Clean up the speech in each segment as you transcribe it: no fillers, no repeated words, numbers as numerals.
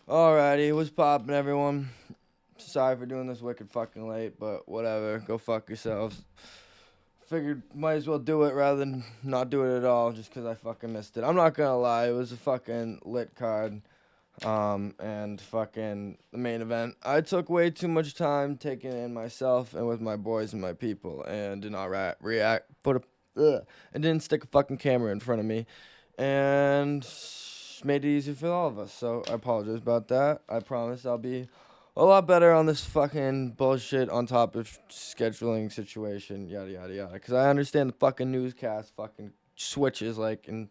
Alrighty, what's poppin', everyone? Sorry for doing this wicked fucking late, but whatever. Go fuck yourselves. Figured might as well do it rather than not do it at all, just 'cause I fucking missed it. I'm not gonna lie, it was a fucking lit card. And fucking the main event. I took way too much time taking it in myself and with my boys and my people, and did not react. And didn't stick a fucking camera in front of me, and made it easier for all of us. So I apologize about that. I promise I'll be a lot better on this fucking bullshit on top of scheduling situation, yada yada yada. Because I understand the fucking newscast fucking switches like in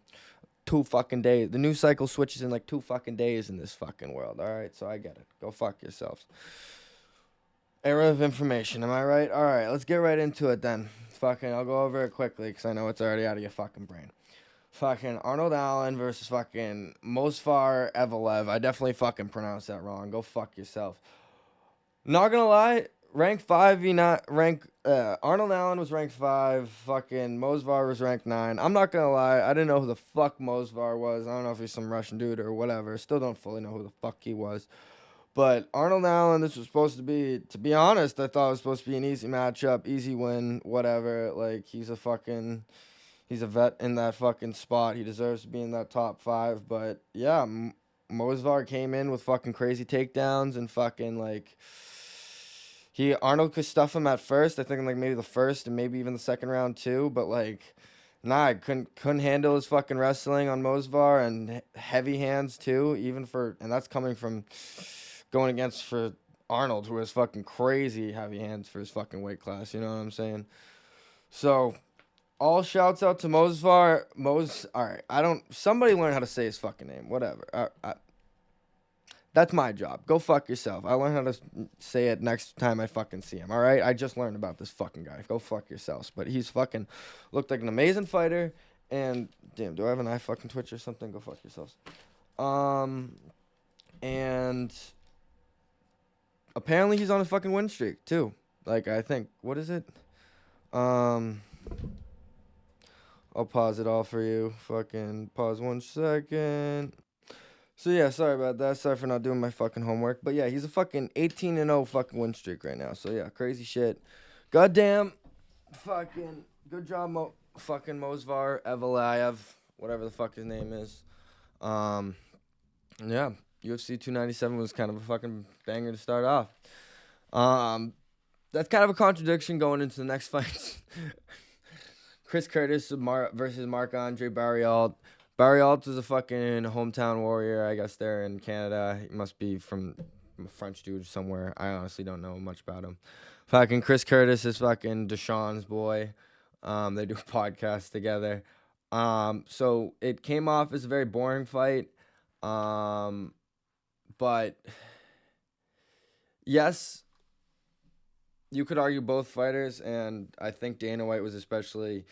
2 fucking days. The news cycle switches in like 2 fucking days in this fucking world. All right, so I get it. Go fuck yourselves. Era of information. Am I right? All right, let's get right into it then. Fucking, I'll go over it quickly because I know it's already out of your fucking brain. Fucking Arnold Allen versus fucking Movsar Evelev. I definitely fucking pronounced that wrong. Go fuck yourself. Not gonna lie, rank 5, Arnold Allen was ranked 5, fucking Movsar was ranked 9. I'm not gonna lie, I didn't know who the fuck Movsar was. I don't know if he's some Russian dude or whatever. Still don't fully know who the fuck he was. But Arnold Allen, this was supposed to be honest, I thought it was supposed to be an easy matchup, easy win, whatever. Like, he's a vet in that fucking spot. He deserves to be in that top 5. But yeah, Movsar came in with fucking crazy takedowns and fucking like Arnold could stuff him at first. I think like maybe the first and maybe even the second round too. But like, nah, I couldn't handle his fucking wrestling on Movsar and heavy hands too. And that's coming from going against for Arnold, who has fucking crazy heavy hands for his fucking weight class. You know what I'm saying? So all shouts out to Movsar. All right, somebody learn how to say his fucking name. Whatever. That's my job. Go fuck yourself. I learn how to say it next time I fucking see him. All right. I just learned about this fucking guy. Go fuck yourselves. But he's fucking looked like an amazing fighter. And damn, do I have an eye fucking twitch or something? Go fuck yourselves. And apparently he's on a fucking win streak too. Like, I think, what is it? I'll pause it all for you. Fucking pause 1 second. So yeah, sorry about that. Sorry for not doing my fucking homework. But yeah, he's a fucking 18-0 fucking win streak right now. So yeah, crazy shit. Goddamn. Fucking good job, fucking Movsar Evelev, whatever the fuck his name is. Yeah, UFC 297 was kind of a fucking banger to start off. That's kind of a contradiction going into the next fight. Chris Curtis versus Marc-Andre Barriault. Barriault is a fucking hometown warrior. I guess they're in Canada. He must be from a French dude somewhere. I honestly don't know much about him. Fucking Chris Curtis is fucking Deshaun's boy. They do a podcast together. So it came off as a very boring fight. But yes, you could argue both fighters, and I think Dana White was especially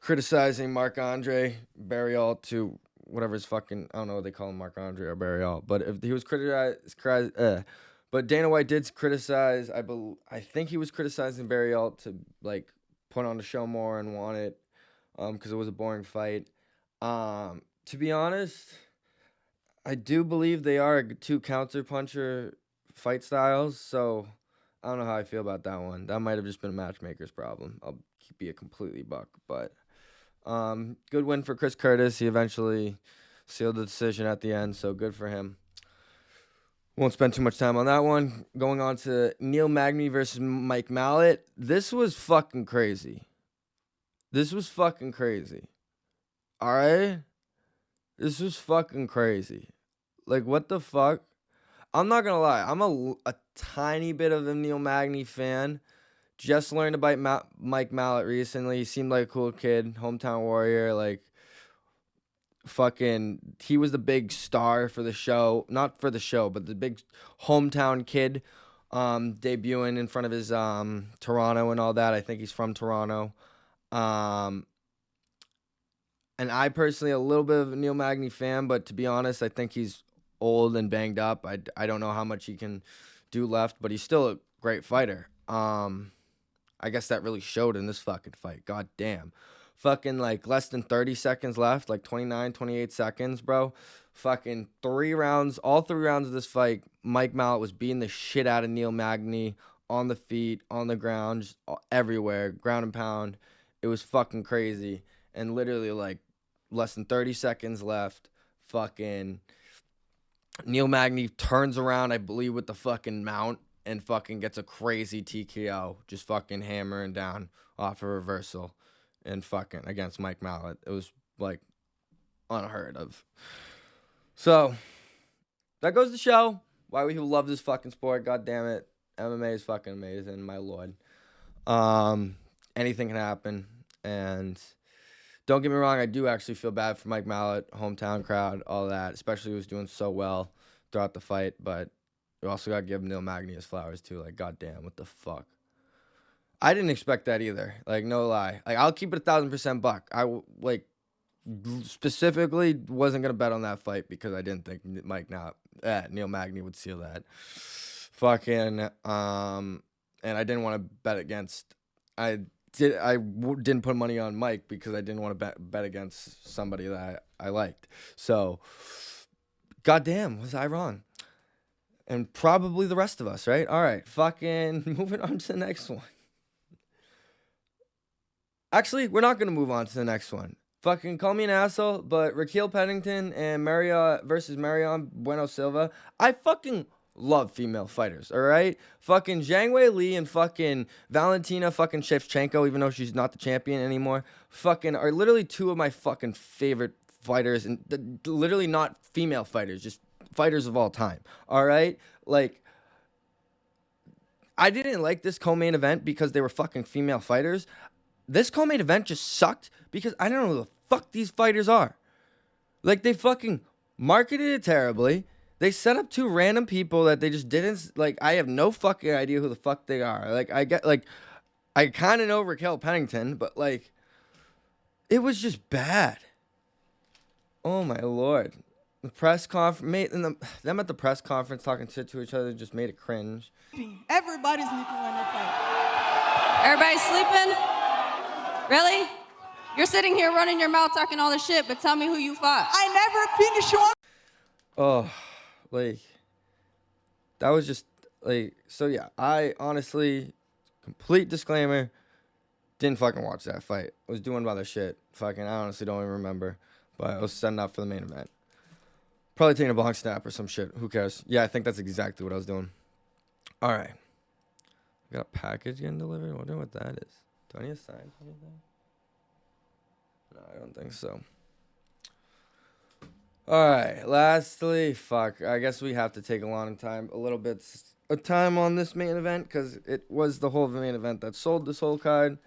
criticizing Marc-Andre Barriault to whatever his fucking, I don't know what they call him, Marc-Andre or Barriault, but if he was but Dana White did criticize, I think he was criticizing Barriault to like put on the show more and want it, because it was a boring fight. To be honest, I do believe they are two counter-puncher fight styles, so I don't know how I feel about that one. That might have just been a matchmaker's problem. I'll be a completely buck, but good win for Chris Curtis. He eventually sealed the decision at the end, so good for him. Won't spend too much time on that one. Going on to Neil Magny versus Mike Mallet. This was fucking crazy. All right? This was fucking crazy. Like, what the fuck? I'm not gonna lie. I'm a tiny bit of a Neil Magny fan. Just learned about Mike Mallet recently. He seemed like a cool kid, hometown warrior. Like, fucking, he was the big star for the show. Not for the show, but the big hometown kid, debuting in front of his Toronto and all that. I think he's from Toronto. And I personally a little bit of a Neil Magny fan, but to be honest, I think he's old and banged up. I don't know how much he can do left, but he's still a great fighter. I guess that really showed in this fucking fight. God damn. Fucking like less than 30 seconds left, like 29, 28 seconds, bro. Fucking 3 rounds, all 3 rounds of this fight, Mike Malott was beating the shit out of Neil Magny on the feet, on the ground, just everywhere, ground and pound. It was fucking crazy. And literally like less than 30 seconds left, fucking Neil Magny turns around, I believe, with the fucking mount and fucking gets a crazy TKO, just fucking hammering down off a reversal and fucking against Mike Malott. It was like unheard of. So that goes to show why we love this fucking sport. God damn it. MMA is fucking amazing, my lord. Anything can happen. And don't get me wrong, I do actually feel bad for Mike Malott, hometown crowd, all that, especially he was doing so well throughout the fight. But we also got to give Neil Magny his flowers too. Like, goddamn, what the fuck? I didn't expect that either. Like, no lie. Like, I'll keep it 1,000% buck. I specifically wasn't gonna bet on that fight because I didn't think Neil Magny would seal that. Fucking and I didn't want to bet against. I didn't put money on Mike because I didn't want to bet against somebody that I liked. So, goddamn, was I wrong? And probably the rest of us, right? All right, fucking moving on to the next one. Actually, we're not gonna move on to the next one. Fucking call me an asshole, but Raquel Pennington and Marion versus Marion Bueno Silva. I fucking love female fighters, all right? Fucking Zhang Wei Li and fucking Valentina fucking Shevchenko, even though she's not the champion anymore, fucking are literally 2 of my fucking favorite fighters, and literally not female fighters, just fighters of all time, all right? Like, I didn't like this co-main event because they were fucking female fighters. This co-main event just sucked because I don't know who the fuck these fighters are. Like, they fucking marketed it terribly. They set up 2 random people that they just didn't, like, I have no fucking idea who the fuck they are. Like, I kind of know Raquel Pennington, but, like, it was just bad. Oh, my Lord. The press conference, them at the press conference talking shit to each other just made it cringe. Everybody's sleeping when they fight. Everybody's sleeping? Really? You're sitting here running your mouth talking all this shit, but tell me who you fought. I never finished one. Oh, like, that was just, like, so yeah, I honestly, complete disclaimer, didn't fucking watch that fight. I was doing other shit. Fucking, I honestly don't even remember. But I was setting up for the main event. Probably taking a bong snap or some shit. Who cares? Yeah, I think that's exactly what I was doing. All right. Got a package getting delivered? I wonder what that is. Do I need to sign anything? No, I don't think so. All right. Lastly, fuck. I guess we have to take a little bit of time on this main event because it was the whole main event that sold this whole card.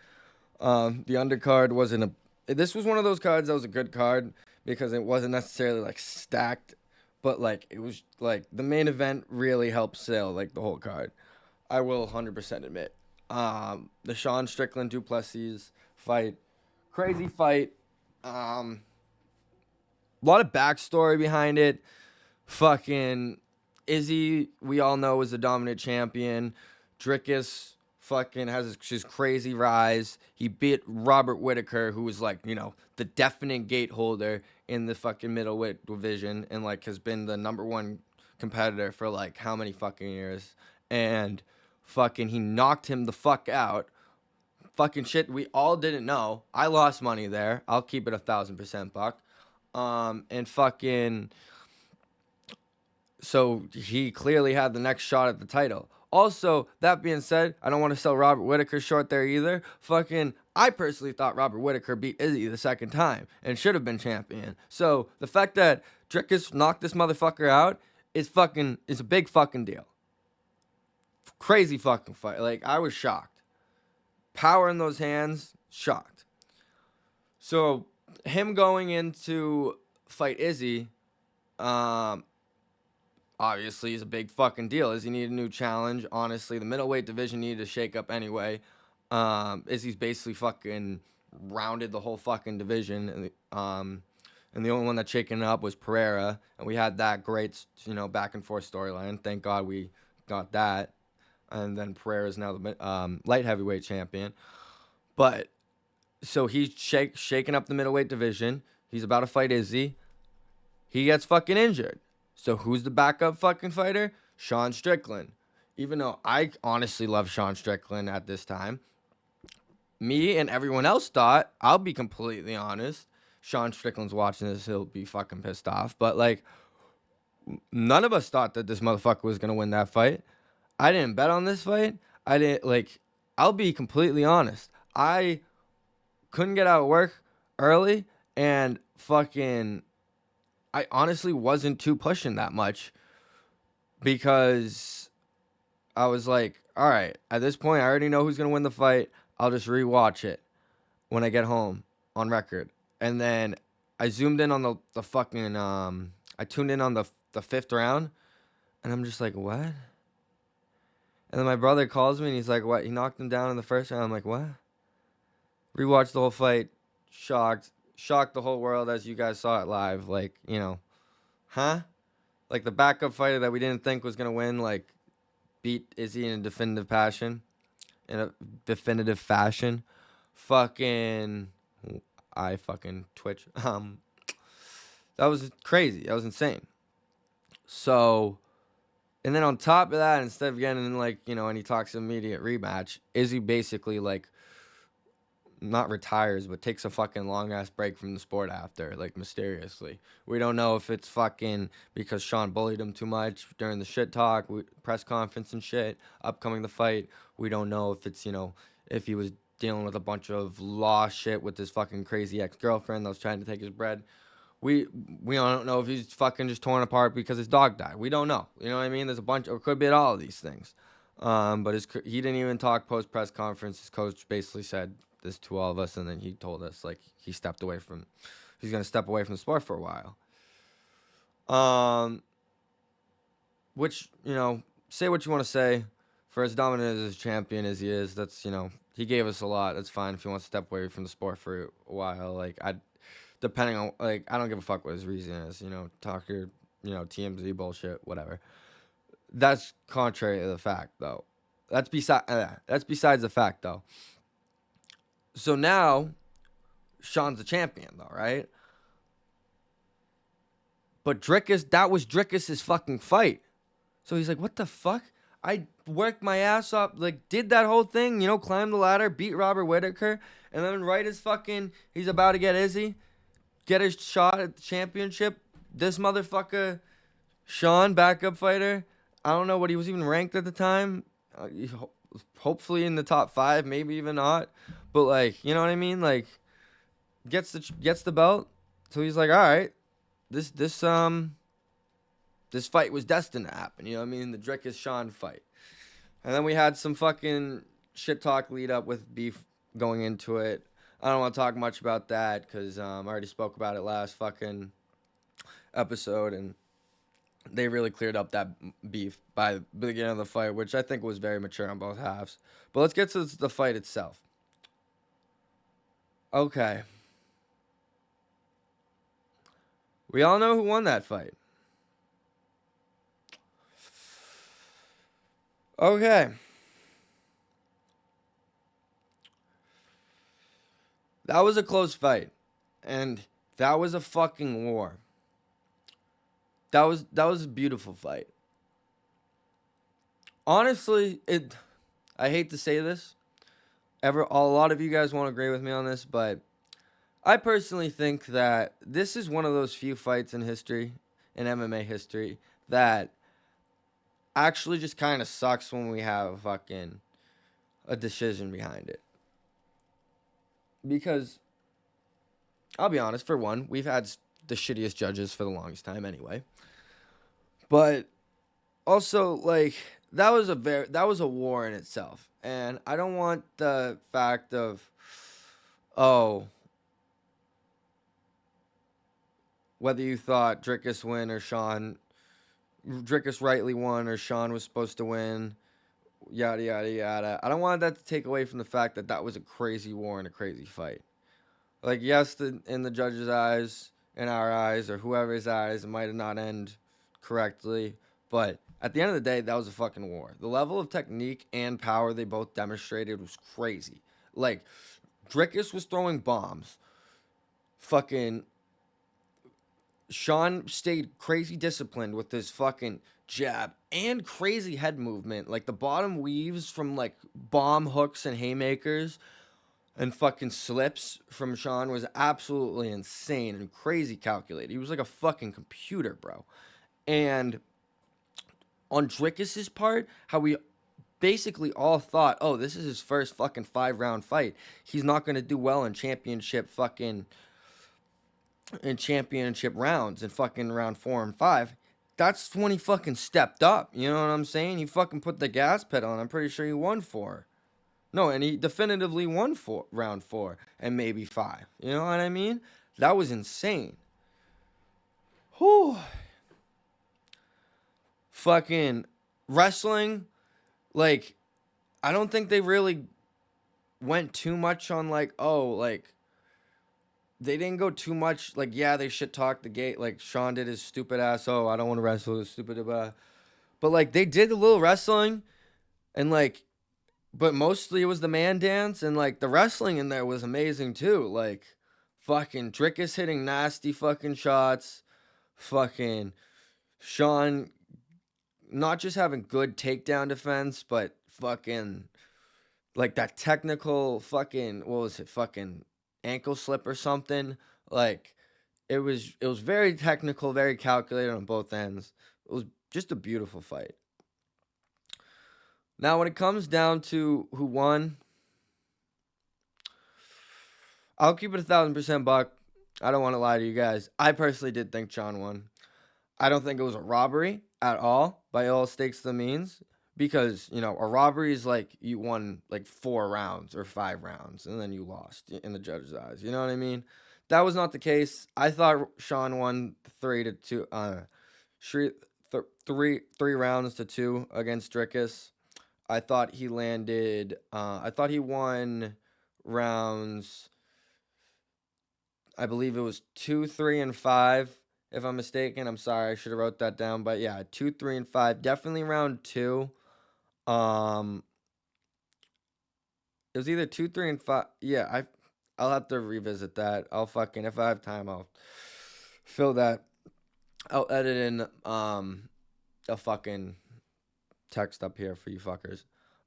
The undercard wasn't this was one of those cards that was a good card because it wasn't necessarily like stacked, but like it was like the main event really helped sell like the whole card. I will 100% admit. The Sean Strickland Duplessis fight, crazy fight. A lot of backstory behind it. Fucking Izzy, we all know, is the dominant champion. Drickus fucking has his crazy rise. He beat Robert Whitaker, who was like, you know, the definite gate holder in the fucking middleweight division and like has been the #1 competitor for like how many fucking years. And fucking he knocked him the fuck out. Fucking shit we all didn't know. I lost money there. I'll keep it 1,000% buck. And fucking, so he clearly had the next shot at the title. Also, that being said, I don't want to sell Robert Whitaker short there either. Fucking, I personally thought Robert Whitaker beat Izzy the second time and should have been champion. So the fact that Drickus knocked this motherfucker out is a big fucking deal. Crazy fucking fight. Like, I was shocked. Power in those hands, shocked. So him going into fight Izzy, obviously is a big fucking deal. Izzy needed a new challenge. Honestly, the middleweight division needed to shake up anyway. Izzy's basically fucking rounded the whole fucking division, and the only one that's shaking up was Pereira, and we had that great, you know, back and forth storyline. Thank God we got that. And then Pereira is now the light heavyweight champion. But So he's shaking up the middleweight division. He's about to fight Izzy. He gets fucking injured. So who's the backup fucking fighter? Sean Strickland. Even though I honestly love Sean Strickland at this time, me and everyone else thought, I'll be completely honest, Sean Strickland's watching this, he'll be fucking pissed off. But, like, none of us thought that this motherfucker was going to win that fight. I didn't bet on this fight. I didn't, like, I'll be completely honest. I couldn't get out of work early, and fucking, I honestly wasn't too pushing that much because I was like, all right, at this point, I already know who's going to win the fight. I'll just rewatch it when I get home on record. And then I zoomed in on the fucking, I tuned in on the 5th round, and I'm just like, what? And then my brother calls me, and he's like, what? He knocked him down in the 1st round. I'm like, what? Rewatched the whole fight, shocked the whole world as you guys saw it live. Like, you know, huh? Like the backup fighter that we didn't think was gonna win, like, beat Izzy in a definitive fashion. Fucking, I fucking twitch. That was crazy. That was insane. So, and then on top of that, instead of getting, like, you know, and he talks immediate rematch, Izzy basically, like, not retires, but takes a fucking long-ass break from the sport after, like, mysteriously. We don't know if it's fucking because Sean bullied him too much during the shit talk, press conference and shit, upcoming the fight. We don't know if it's, you know, if he was dealing with a bunch of law shit with his fucking crazy ex-girlfriend that was trying to take his bread. We don't know if he's fucking just torn apart because his dog died. We don't know. You know what I mean? There's a bunch, or could be all of these things. But he didn't even talk post-press conference. His coach basically said this to all of us, and then he told us, like, he's going to step away from the sport for a while. Which, you know, say what you want to say. For as dominant as a champion as he is, that's, you know, he gave us a lot. That's fine if he wants to step away from the sport for a while. Like, depending on, like, I don't give a fuck what his reason is, you know, talk your, you know, TMZ bullshit, whatever. That's contrary to the fact, though. That's besides the fact, though. So now, Sean's the champion, though, right? But that was Drickus' fucking fight. So he's like, what the fuck? I worked my ass up, like, did that whole thing, you know, climbed the ladder, beat Robert Whittaker, and then right as fucking, he's about to get Izzy, get his shot at the championship, this motherfucker, Sean, backup fighter, I don't know what he was even ranked at the time, hopefully in the top 5, maybe even not, but, like, you know what I mean, like, gets the belt, so he's like, all right, this fight was destined to happen, you know what I mean, the Drickus-Sean fight, and then we had some fucking shit talk lead up with beef going into it. I don't want to talk much about that because I already spoke about it last fucking episode, and they really cleared up that beef by the beginning of the fight, which I think was very mature on both halves. But let's get to the fight itself. Okay. We all know who won that fight. Okay. That was a close fight. And that was a fucking war. That was a beautiful fight. Honestly, I hate to say this. A lot of you guys won't agree with me on this, but I personally think that this is one of those few fights in history, in MMA history, that actually just kind of sucks when we have fucking a decision behind it. Because, I'll be honest, for one, we've had the shittiest judges for the longest time anyway. But also, like, that was a war in itself. And I don't want the fact of, whether you thought Drickus rightly won or Sean was supposed to win, yada, yada, yada. I don't want that to take away from the fact that that was a crazy war and a crazy fight. Like, yes, in the judge's eyes, in our eyes, or whoever's eyes, it might not end correctly. But at the end of the day, that was a fucking war. The level of technique and power they both demonstrated was crazy. Like, Drickus was throwing bombs. Fucking Sean stayed crazy disciplined with his fucking jab and crazy head movement. Like the bottom weaves from like bomb hooks and haymakers and fucking slips from Sean was absolutely insane and crazy calculated. He was like a fucking computer, bro. And on Drickus's part, how we basically all thought, oh, this is his first fucking 5-round fight. He's not gonna do well in championship rounds in fucking round 4 and 5. That's when he fucking stepped up. You know what I'm saying? He fucking put the gas pedal on. I'm pretty sure he won 4. No, and he definitively won round 4 and maybe 5. You know what I mean? That was insane. Whew. Fucking wrestling, like, I don't think they really went too much on, like, oh, like, they didn't go too much, like, yeah, they shit talked the gate, like, Sean did his stupid ass, oh, I don't want to wrestle, this stupid, but, like, they did a little wrestling, and, like, but mostly it was the man dance, and, like, the wrestling in there was amazing, too, like, fucking Drickus hitting nasty fucking shots, fucking Sean not just having good takedown defense, but fucking, like, that technical fucking, what was it, fucking ankle slip or something. Like, it was very technical, very calculated on both ends. It was just a beautiful fight. Now, when it comes down to who won, I'll keep it 1,000% buck. I don't want to lie to you guys. I personally did think Sean won. I don't think it was a robbery at all, by all stakes of the means, because, you know, a robbery is like you won like 4 rounds or 5 rounds, and then you lost in the judge's eyes. You know what I mean? That was not the case. I thought Sean won 3-2, 3 rounds to 2 against Drickus. I thought he landed. I thought he won rounds. I believe it was 2, 3, and 5. If I'm mistaken, I'm sorry, I should have wrote that down. But yeah, 2, 3, and 5. Definitely round 2. It was either 2, 3, and 5. Yeah, I'll have to revisit that. I'll fucking, if I have time, I'll fill that. I'll edit in a fucking text up here for you fuckers.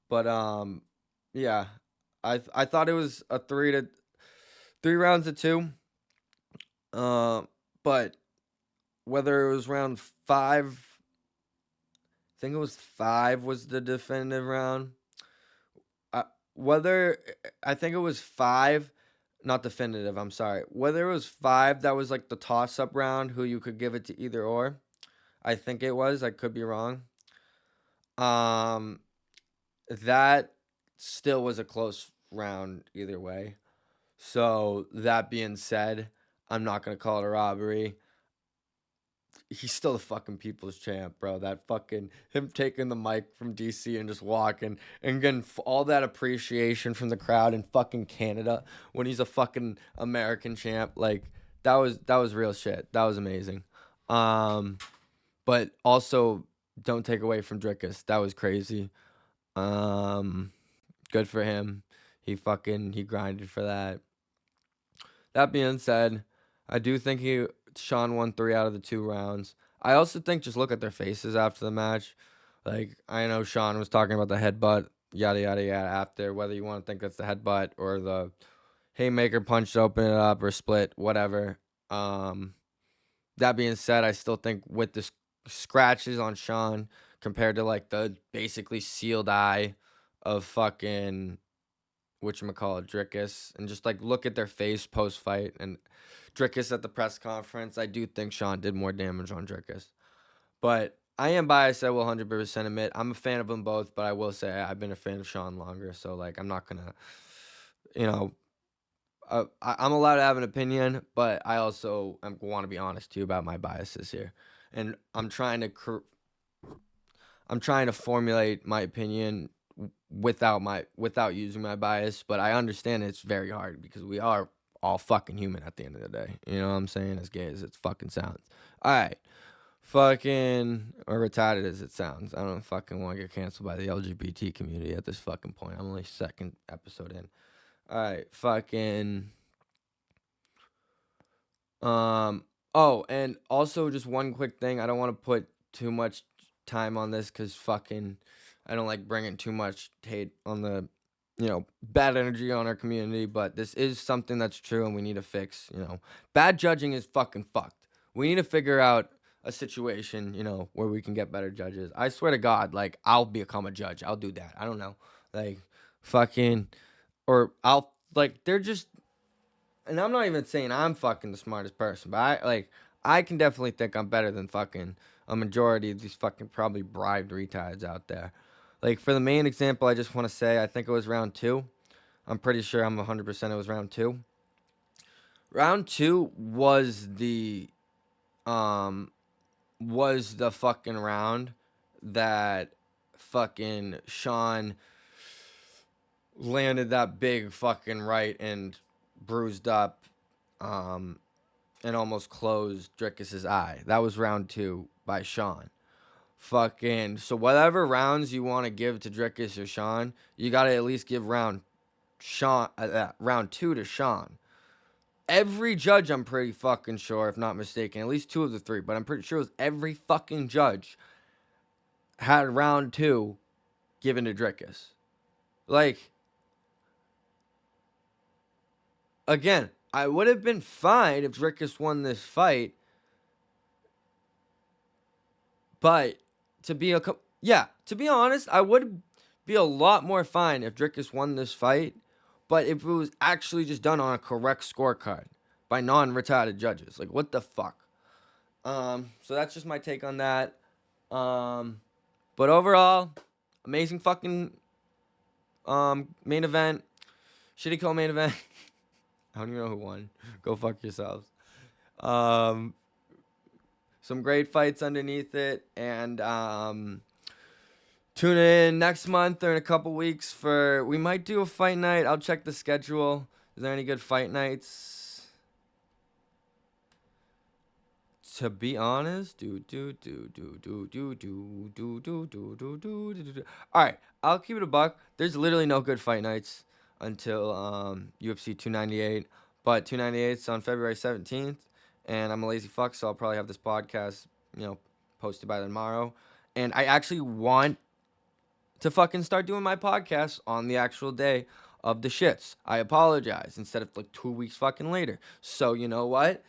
But yeah, I thought it was a 3 rounds to 2. But whether it was round 5, I think it was 5 was the definitive round. I think it was 5, not definitive, I'm sorry. Whether it was 5, that was like the toss-up round, who you could give it to either or. I think it was. I could be wrong. That still was a close round either way. So, that being said, I'm not going to call it a robbery. He's still the fucking people's champ, bro. That fucking, him taking the mic from DC and just walking and getting all that appreciation from the crowd in fucking Canada when he's a fucking American champ. Like, that was real shit. That was amazing. But also, don't take away from Drickus. That was crazy. Good for him. He grinded for that. That being said, I do think Sean won 3 out of the 2 rounds. I also think just look at their faces after the match. Like, I know Sean was talking about the headbutt, yada, yada, yada, after, whether you want to think that's the headbutt or the haymaker punch to open it up or split, whatever. That being said, I still think with the scratches on Sean compared to, like, the basically sealed eye of fucking Drickus, and just, like, look at their face post-fight, and Drickus at the press conference, I do think Sean did more damage on Drickus. But I am biased, I will 100% admit. I'm a fan of them both, but I will say I've been a fan of Sean longer, so, like, I'm not going to, you know, I'm allowed to have an opinion, but I also want to be honest to you about my biases here. And I'm trying to formulate my opinion without using my bias, but I understand it's very hard because we are all fucking human at the end of the day. You know what I'm saying? As gay as it fucking sounds. Alright. Fucking, or retarded as it sounds. I don't fucking want to get canceled by the LGBT community at this fucking point. I'm only 2nd episode in. All right, fucking. Oh, and also just one quick thing. I don't want to put too much time on this because fucking, I don't like bringing too much hate on the, bad energy on our community. But this is something that's true, and we need to fix. Bad judging is fucking fucked. We need to figure out a situation, where we can get better judges. I swear to God, like I'll become a judge. I'll do that. I don't know, like, fucking, or I'll like they're just. And I'm not even saying I'm fucking the smartest person, but I can definitely think I'm better than fucking a majority of these fucking probably bribed retards out there. Like for the main example, I just want to say I think it was round 2. I'm pretty sure I'm 100% it was round 2. Round 2 was the fucking round that fucking Sean landed that big fucking right and bruised up and almost closed Drickus's eye. That was round 2 by Sean. Fucking, so whatever rounds you want to give to Drickus or Sean, you got to at least give round 2 to Sean. Every judge, I'm pretty fucking sure, if not mistaken, at least 2 of the 3, but I'm pretty sure it was every fucking judge had round 2 given to Drickus. Like, again, I would have been fine if Drickus won this fight, but to be honest, I would be a lot more fine if Drickus won this fight, but if it was actually just done on a correct scorecard by non-retarded judges. Like, what the fuck? So that's just my take on that. But overall, amazing fucking main event. Shitty co-main event. I don't even know who won. Go fuck yourselves. Some great fights underneath it. And tune in next month or in a couple weeks we might do a fight night. I'll check the schedule. Is there any good fight nights? To be honest, All right, I'll keep it a buck. There's literally no good fight nights until UFC 298, but 298's on February 17th, and I'm a lazy fuck, so I'll probably have this podcast, posted by tomorrow. And I actually want to fucking start doing my podcast on the actual day of the shits. I apologize, instead of like 2 weeks fucking later. So you know what?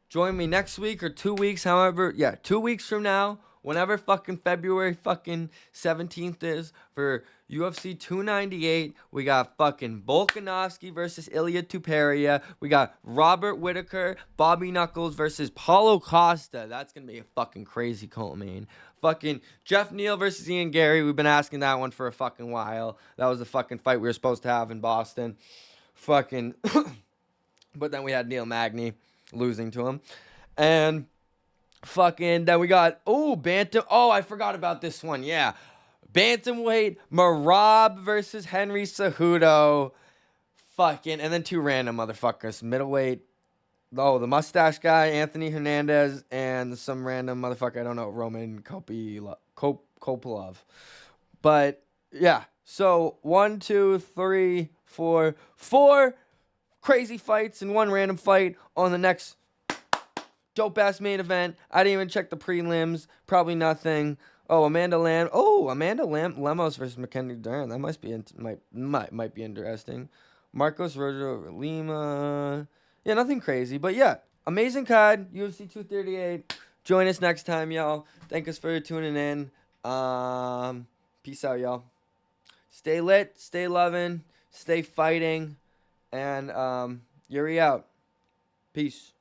Join me next week or 2 weeks, 2 weeks from now, whenever fucking February fucking 17th is, for UFC 298. We got fucking Volkanovski versus Ilya Tuperia. We got Robert Whittaker, Bobby Knuckles versus Paulo Costa. That's going to be a fucking crazy co-main. Fucking Jeff Neal versus Ian Gary. We've been asking that one for a fucking while. That was the fucking fight we were supposed to have in Boston. Fucking, but then we had Neil Magny losing to him. And fucking, then we got, Bantam. Oh, I forgot about this one. Yeah. Bantamweight, Marab versus Henry Cejudo. Fucking, and then 2 random motherfuckers. Middleweight, the mustache guy, Anthony Hernandez, and some random motherfucker, I don't know, Roman Kopilov. But, yeah. So, 1, 2, 3, 4 crazy fights and 1 random fight on the next dope-ass main event. I didn't even check the prelims. Probably nothing. Amanda Lemos versus Mackenzie Dern. That might be interesting. Marcos Rojo Lima. Yeah, nothing crazy. But yeah, amazing card. UFC 238. Join us next time, y'all. Thank us for tuning in. Peace out, y'all. Stay lit. Stay loving. Stay fighting. And Yuri out. Peace.